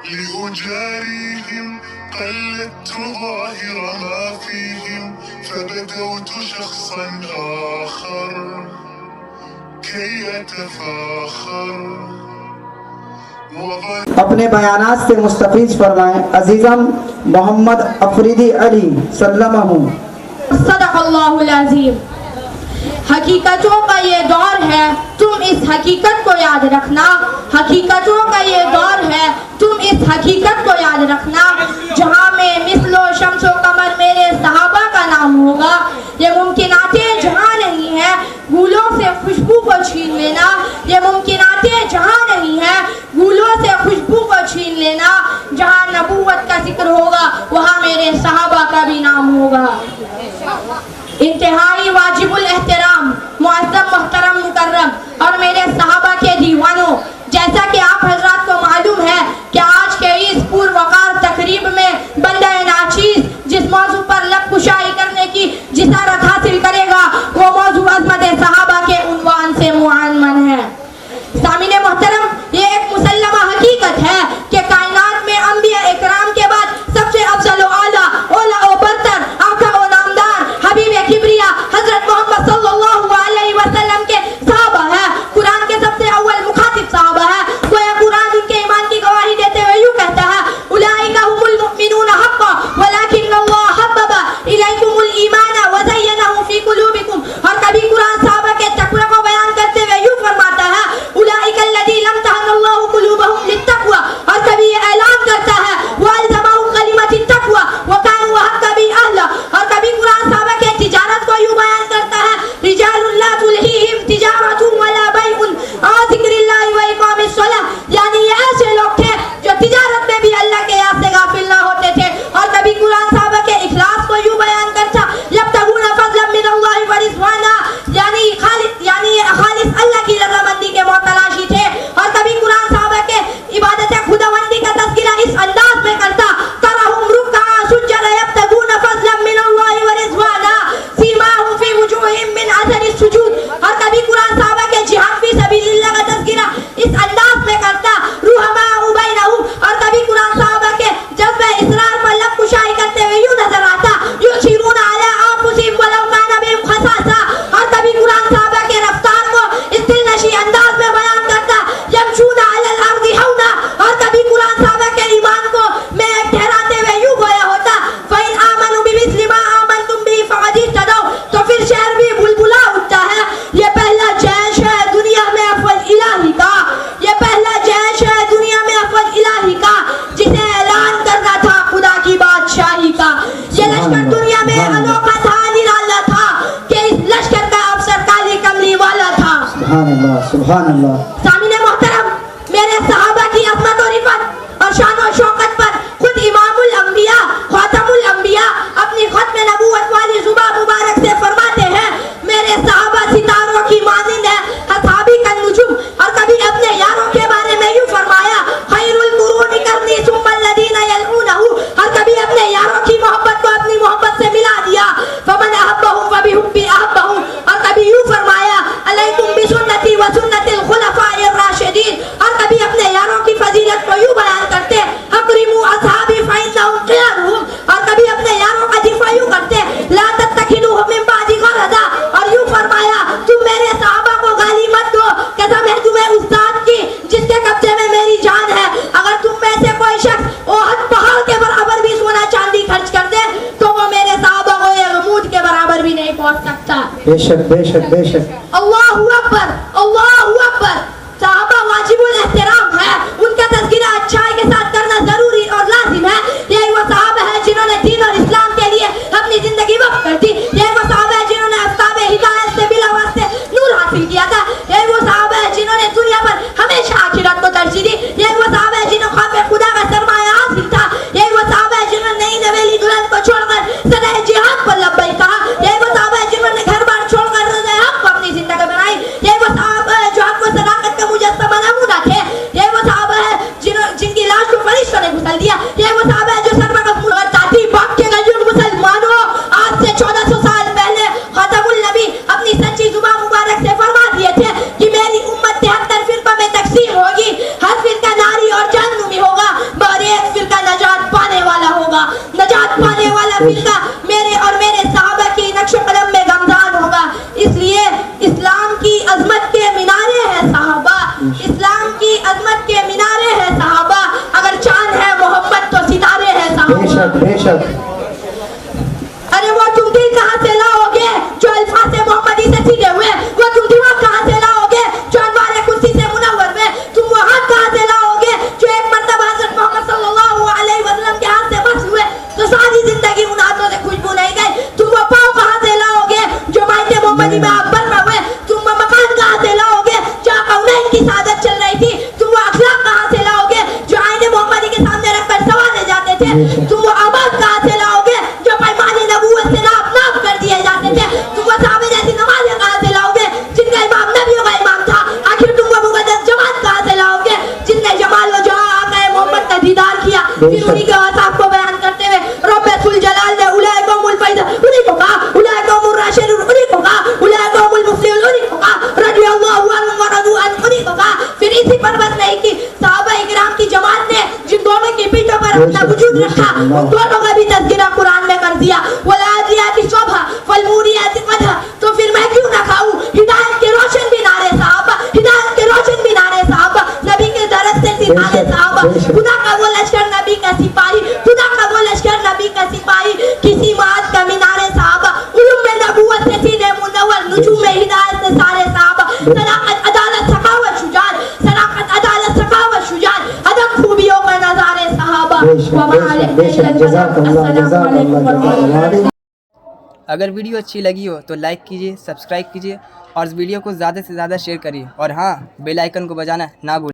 لأجاريهم قلدت ظاهر ما فيهم فبدوت شخصا آخر كي أتفاخر. اپنے بیانات سے مستفیض فرمائیں عزیزم محمد افریدی علی سلمہ. صدق اللہ العظیم. حقیقتوں کا یہ دور ہے تم اس حقیقت کو یاد رکھنا. حقیقتوں کا یہ دور ہے تم اس حقیقت کو یاد رکھنا. جہاں میں مثل و شمس و قمر میرے صحابہ کا نام ہوگا. یہ ممکناتیں جہاں نہیں ہے گولوں سے خوشبو کو چھین لینا. یہ ممکناتیں جہاں نہیں ہے گولوں سے خوشبو کو چھین لینا. جہاں نبوت کا ذکر ہوگا وہاں میرے صحابہ کا بھی نام ہوگا. انتہائی واجب الاحترام معظم محترم مکرم اور میرے صحابہ کے دیوانوں، جیسا کہ آپ حضرات کو معلوم ہے کہ آج کے اس پروقار تقریب میں بندہ ناچیز جس موضوع پر لب کشائی کرنے کی جسارت حاصل کرے گا وہ موضوع عظمت صحابہ کے عنوان سے معنون ہے. سامعین محترم، یہ ایک مسلمہ حقیقت ہے کہ کائنات میں انبیاء اکرام کے بعد سب سے افضل و اعلیٰ اولا و برتر آقا و نامدار حبیب کبریا حضرت محمد صلی اللہ علیہ وسلم کے صحابہ ہے. قرآن کے سب سے اول مخاطب صحابہ ہے. گویا قرآن ان کے ایمان کی گواہی دیتے ہوئے یوں کہتا ہے اولئک هم المؤمنون حقا ولکن اللہ حبب الیکم الایمان وزینہ فی قلوبکم. اور کبھی قرآن صحابہ کے تقوی کو بیان کرتے ہوئے یوں فرماتا ہے اولئک الذین امتحن اللہ قلوبهم للتقوی. اور کبھی یہ اعلان کرتا ہے والزمهم کلمۃ التقوی وکانوا حق بی اہلا. اور کبھی قرآن صحابہ کے تجارت کو یوں بیان کرتا ہے رجال لا تلہیہم تجارت ولا بیع عن ذکر اللہ واقام الصلاۃ. یعنی یہ ایسے لوگ تھے جو تجارت میں بھی اللہ کے یاد سے غافل نہ ہوتے تھے. اور کبھی قرآن صحابہ کے اخلاص کو یوں بیان کرتا یبتغون فضلا من اللہ ورضوانا. یعنی خالص اللہ کی رضامندی کے متلاشی تھے. اور کبھی قرآن صحابہ کے عبادت خداوندی کا تذکرہ اس انداز میں کرتا ترہم رکعا سجدا یبتغون فضلا من اللہ ورضوانا سیماہم فی وجوہہم من اثر السجود. اور کبھی قرآن صحابہ کے جہاد فی سبیل اللہ کا تذکرہ اس انداز میں کرتا رحماء بینہم. اور کبھی قرآن صحابہ کے جذبہ اصرار پر لب کشائی کرتے ہوئے یوں نظر آتا یؤثرون علی انفسہم ولو کان بہم خصاصہ. اور کبھی قرآن صحابہ کے رفتار کو اس دلنشی انداز میں بیان کرتا یمشون علی الارض ہونا. اور کبھی قرآن صحابہ کے ایمان کو میں ٹھہراتے ہوئے یوں گویا ہوتا فَإِنْ آمَنُوا بِمِثْلِ مَا آمَنْتُمْ بِهِ فَقَدِ اهْتَدَوْا. تو پھر شہر بھی بلبلا اٹھتا ہے یہ پہلا جیش ہے دنیا میں افضل الہی کا. یہ پہلا جیش ہے دنیا میں افضل الہی کا جسے اعلان کرنا تھا خدا کی بادشاہی کا. یہ لشکر دنیا میں انوکھا تھا نرالا تھا کہ اس لشکر کا افسر کالی کملی والا تھا. سبحان اللہ سبحان اللہ. سامعین محترم، میرے صحابہ کی عظمت و رفعت اور شان و شوکت پر خود امام الانبیاء خاتم الانبیاء اپنی ختم نبوت والی زبان مبارک سے فرماتے ہیں میرے صحابہ ستاروں کی مانند ہے اصحابی کا نجوم. اور کبھی اپنے یاروں کے بارے میں یوں فرمایا خیر القرون قرنی ثم الذین یلونہ. اور کبھی اپنے یاروں کی محبت کو اپنی محبت سے ملا دیا فمن احبہم فبحبی احبہم. اور کبھی یوں فرمایا علیکم بسنتی وسنت الخلفاء الراشدین. اور کبھی اپنے یاروں کی فضیلت کو یوں بیان کرتے اکرموا اصحابی فانہم خیارہم. اور کبھی اپنے یاروں کا دفاع یوں کرتے لا تتخذوہم من بعدی غرضا. اور یوں فرمایا تم میرے صحابہ کو گالی مت دو قسم ہے تمہیں اس ذات کی جس کے قبضے میں میری جان ہے. اگر تم میں سے کوئی شخص احد پہاڑ کے برابر بھی سونا چاندی خرچ کر دے تو وہ میرے صحابہ کو غمود کے برابر بھی نہیں پہنچ سکتا. بے شک بے شک بے شک. اللہ اکبر اللہ اکبر. صحابہ واجب الاحترام ہے. ان کا تذکرہ اچھائی کے ساتھ کرنا ضروری اور لازم ہے. یہی وہ صحابہ ہے جنہوں نے دین اور اسلام کے لیے اپنی زندگی وقف کر دی. یہی وہ صحابہ ہے جنہوں نے آفتاب ہدایت سے بلا واسطے نور حاصل کیا تھا. یہی وہ صحابہ ہے جنہوں نے دنیا پر ہمیشہ آخرت کو ترجیح دی. یہی وہ صحابہ ہے جنہوں خوف خدا کا سرمایہ حاصل تھا. یہی وہ صحابہ ہے جنہوں نے نئی نویلی دلہن کو چھوڑ کر سدائے جہاد پر لبیک کہا. یہی وہ صحابہ ہے جنہوں نے گھر بار چھوڑ کر روزہ حق کو اپنی زندگی بنا اسلام کی عظمت کے مینارے ہیں صحابہ, اگر چاند ہے محمد تو ستارے ہیں بے صحابہ. شک بے شک. ارے وہ تم دل کہاں سے لاؤ گے جو الفاظ محمدی سے سیدھے ہوئے, وہ تم دماغ کہاں سے لاؤ گے جو انوار کرسی سے منور ہوئے, تم وہ ہاتھ کہاں سے لاؤ گے جو ایک مرتبہ حضرت محمد صلی اللہ علیہ وسلم کے ہاتھ سے بس ہوئے تو ساری زندگی ان ہاتھوں سے خوشبو نہیں گئی, تم وہ پاؤں کہاں سے لاؤ گے جو مائت محمدی میں آپ بر ہوئے, تم وہ مکان کہاں سے لاؤ گے جو کونین کی سعادت چل رہی تھی, تم وہ اخلاق کہاں سے لاؤ گے جو آئین محمدی کے سامنے رکھ کر سوارے جاتے تھے, تم وہ آباد کہاں سے لاؤ گے جو پیمان نبوت سے ناپ کر دیے جاتے تھے, تم وہ صحابہ جیسی نمازیں کہاں سے لاؤ گے جن کا امام نبیوں کا امام تھا, آخر تم وہ مقدس جماعت کہاں سے لاؤ گے جن نے جمال و جہاں آقا محمد کا دیدار کیا, پھر انہی کے اوصاف کو بیان کرتے ہوئے رب ذوالجلال نے اولئک هم الفائز انہی کو کہا, اولئک هم الراشدون انہی کو کہا, اولئک هم المفلحون انہی کو کہا, رضی اللہ عنہم ورضوا عنہ انہی کو کہا. پھر اسی پر بس نہیں کی, صحابہ اکرام کی جماعت نے جن دونوں کی پیٹھوں پر اپنا وجود رکھا ان دونوں کا بھی تذکرہ قرآن میں کر دیا, والعادیات صبح فالموریات قدح. تو پھر میں کیوں نہ کھاؤں ہدایت کے روشن مینارے صحابہ, ہدایت کے روشن مینارے صحابہ, نبی کے درس سے ستارے صحابہ, خدا کا وہ لشکر نبی کا سپاہی, خدا کا وہ لشکر نبی کا سپاہی, کسی مات کا مینارے صحابہ, علوم نبوت سے سیدھے منور, نجوم ہدایت سے سارے صحابہ, صداقت عدالت سخاوت شجاعت, صداقت عدالت سخاوت شجاعت, ادب خوبیوں کا نظارے صحابہ. بے شک. جزاک اللہ جزاک اللہ. اگر ویڈیو اچھی لگی ہو تو لائک کیجیے, سبسکرائب کیجیے اور اس ویڈیو کو زیادہ سے زیادہ شیئر کریے, اور ہاں بیل آئیکن کو بجانا نہ بھولیں.